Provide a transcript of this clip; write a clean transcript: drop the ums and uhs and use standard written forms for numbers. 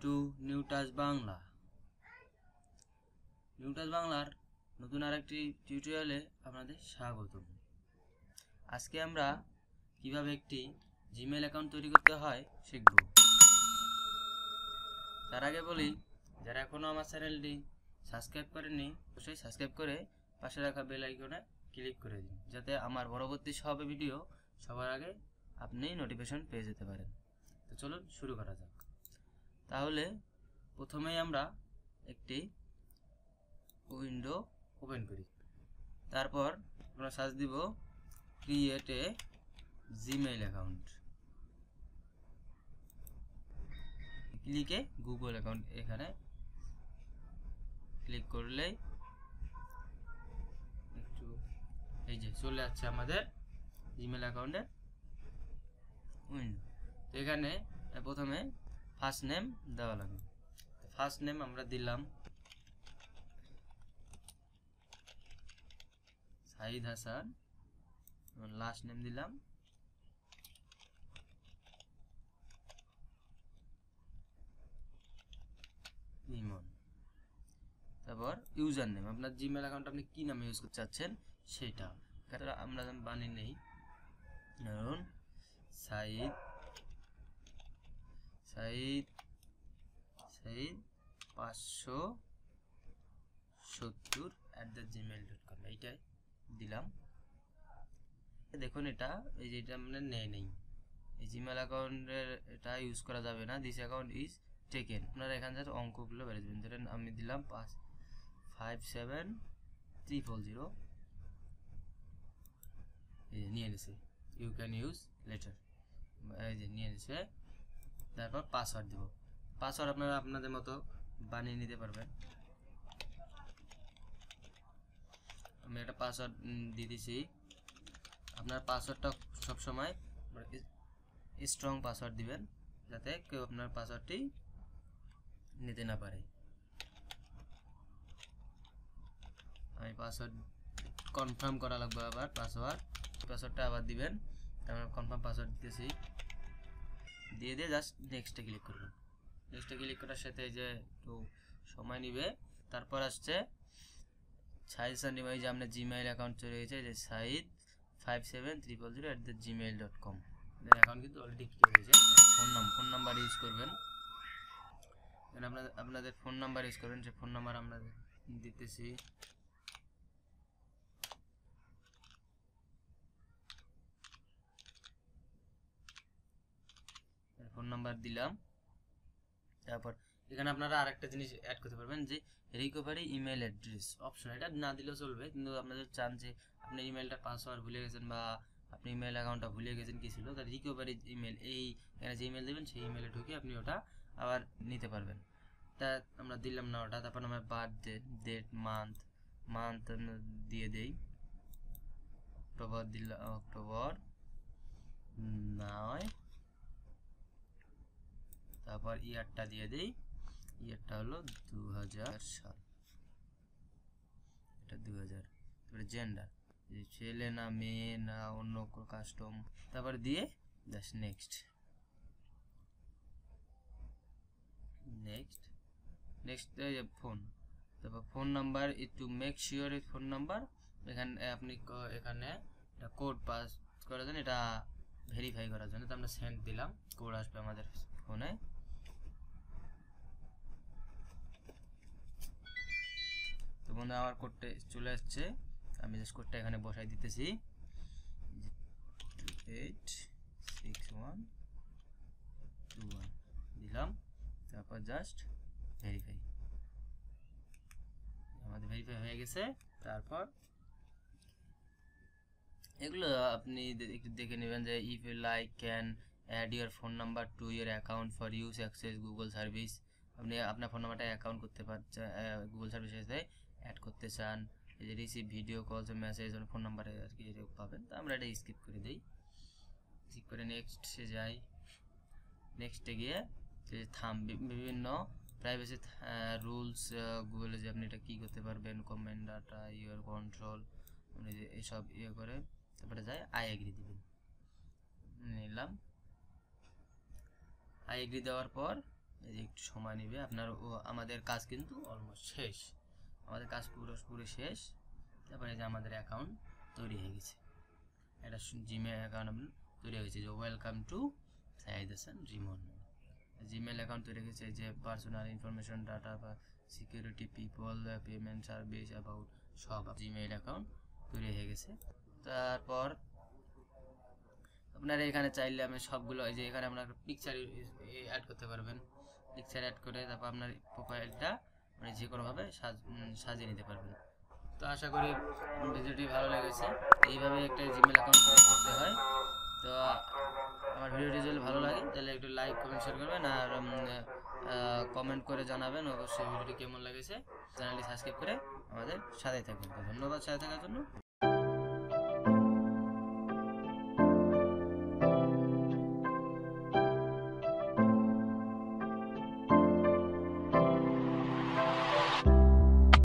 Two new touch Bangla. New touch বাংলার নতুন আরেকটি টিউটোরিয়ালে আপনাদের স্বাগতম। আজকে আমরা কিভাবে একটি জিমেইল অ্যাকাউন্ট তৈরি করতে হয় শিখব। তার আগে বলি, যারা এখনও আমার চ্যানেলটি সাবস্ক্রাইব করেননি অবশ্যই সাবস্ক্রাইব করে পাশে রাখা বেল আইকনে ক্লিক করে দিন, যাতে আমার পরবর্তী সব ভিডিও সবার আগে আপনি নোটিফিকেশন পেয়ে যেতে পারেন। তো চলুন শুরু করা যাক। তাহলে প্রথমেই আমরা একটি উইন্ডো ওপেন করি। তারপর আমরা সার্চ দিব ক্রিয়েট এ জিমেইল অ্যাকাউন্ট, ক্লিকে গুগল অ্যাকাউন্ট এখানে ক্লিক করলেই একটু এই যে চলে যাচ্ছে আমাদের জিমেইল অ্যাকাউন্টের উইন্ডো। তো এখানে প্রথমে ফার্স্ট নেম দেওয়া লাগবে। ফার্স্ট নেম আমরা দিলাম সাইদ হাসান, লাস্ট নেম দিলাম ইমন। তারপর ইউজার নেম, আপনার জিমেইল অ্যাকাউন্ট আপনি কি নামে ইউজ করতে চাচ্ছেন সেটা আমরা বানিয়ে নেই। ধরুন সাইদ সাইদ সাইদ 570@gmail.com এইটাই দিলাম। দেখুন এটা এই যে এটা মানে নেই, এই জিমেইল অ্যাকাউন্টের এটা ইউজ করা যাবে না। This account is taken. আপনারা এখান থেকে অঙ্কগুলো বেড়ে দেবেন। ধরেন আমি দিলাম 57300, এই যে নিয়ে নিছে ইউ ক্যান ইউজ লেটার, এই যে নিয়ে নিছে। তারপর পাসওয়ার্ড দেব। পাসওয়ার্ড আপনারা আপনাদের মতো বানিয়ে নিতে পারবেন। আমি একটা পাসওয়ার্ড দিয়ে দিছি। আপনার পাসওয়ার্ডটা সবসময় স্ট্রং পাসওয়ার্ড দিবেন, যাতে কেউ আপনার পাসওয়ার্ডটি নিতে না পারে। আমি পাসওয়ার্ড কনফার্ম করা লাগবে, আবার পাসওয়ার্ডটা আবার দিবেন। আমরা কনফার্ম পাসওয়ার্ড দিতেছি, দিয়ে জাস্ট নেক্সটে ক্লিক করবেন। নেক্সটে ক্লিক করার সাথে যে একটু সময় নিবে। তারপর আসছে সাইদ নিবে, যে আপনার জিমেইল অ্যাকাউন্ট চলে গেছে, যে সাইদ 57300@gmail.com অ্যাকাউন্ট কিন্তু অলরেডি ক্রিয়েট হয়েছে। ফোন নাম্বার ইউজ করবেন, আপনাদের ফোন নাম্বার ইউজ করবেন। যে ফোন নাম্বার আমরা দিতেছি ফোন নাম্বার দিলাম। তারপর এখানে আপনারা আরেকটা জিনিস অ্যাড করতে পারবেন, যে রিকভারি ইমেল অ্যাড্রেস অপশন। এটা না দিলেও চলবে, কিন্তু আপনাদের চান যে আপনি ইমেলটা পাসওয়ার্ড ভুলে গেছেন বা আপনি ইমেল অ্যাকাউন্টটা ভুলে গেছেন কি ছিল, তার রিকভারি ইমেল, এই এখানে যে ইমেল দেবেন সেই ইমেলে ঢুকে আপনি ওটা আবার নিতে পারবেন। তা আমরা দিলাম না ওটা। তারপর আমরা বার্থডে, ডেট, মান্থ দিয়ে দেই। অক্টোবর দিলাম, অক্টোবর 9। তারপর ইয়ারটা দিয়ে দেই, ইয়ারটা হলো 2000 সাল, এটা 2000। তারপরে জেন্ডার, যে ছেলে না মেয়ে না অন্য কোনো কাস্টম, তারপর দিয়ে জাস্ট নেক্সট। ফোন, তারপর ফোন নাম্বার, একটু মেক শিওর এই ফোন নাম্বার এখানে আপনি এখানে কোড পাস করার জন্য, এটা ভেরিফাই করার জন্য। তো আমরা সেন্ড দিলাম, কোড আসবে আমাদের ফোনে। তো বন্ধু আমার কোডটা চলে আসছে, আমি জাস্ট কোডটা এখানে বসাই দিতেছি 286121 দিলাম। তারপর জাস্ট ভেরিফাই, আমাদের ভেরিফাই হয়ে গেছে। তারপর এগুলো আপনি একটু দেখে নেবেন, যে if you like can add your phone number to your account for use access Google service. আপনি আপনার ফোন নাম্বারটা অ্যাকাউন্ট করতে পারছেন, গুগল সার্ভিসের সাথে অ্যাড করতে চান। এই যে রিসিভ ভিডিও কলস মেসেজ ফোন নাম্বারে আর কি পাবেন। তো আমরা এটা স্কিপ করে দিই, স্কিপ করে নেক্সটে যাই। নেক্সটে গিয়ে যে বিভিন্ন প্রাইভেসি রুলস গুগলে, যে আপনি এটা কী করতে পারবেন, কমেন্ট ডাটা ইউর কন্ট্রোল, আপনি যে এসব করে তারপরে যাই আই এগ্রি দিবেন। নিলাম, আই এগ্রি দেওয়ার পর এই যে একটু সময় নেবে আপনার। আমাদের কাজ কিন্তু অলমোস্ট শেষ, আমাদের কাজ পুরো শেষ। তারপরে যে আমাদের অ্যাকাউন্ট তৈরি হয়ে গেছে, একটা জিমেল অ্যাকাউন্ট তৈরি হয়েছে যে welcome to Saeed Hasan Rimon. Gmail account তৈরি হয়েছে, যে পার্সোনাল ইনফরমেশন, ডাটা বা security, people, payment, service, about সব জিমেল অ্যাকাউন্ট তৈরি হয়ে গেছে। তারপর আপনারা এখানে চাইলে আমি সবগুলো, এই যে এখানে আপনার পিকচার অ্যাড করতে পারবেন, পিকচার অ্যাড করে তারপর আপনার প্রোফাইলটা মানে যে কোনোভাবে সাজিয়ে নিতে পারবেন। তো আশা করি ভিডিওটি ভালো লেগেছে। এইভাবে একটা জিমেল অ্যাকাউন্ট ক্রিয়েট করতে হয়। তো আমার ভিডিওটি যদি ভালো লাগে তাহলে একটু লাইক, কমেন্ট, শেয়ার করবেন, আর কমেন্ট করে জানাবেন অবশ্যই ভিডিওটি কেমন লেগেছে। চ্যানেলটি সাবস্ক্রাইব করে আমাদের সাথে থাকবেন। তো ধন্যবাদ সাথে থাকার জন্য।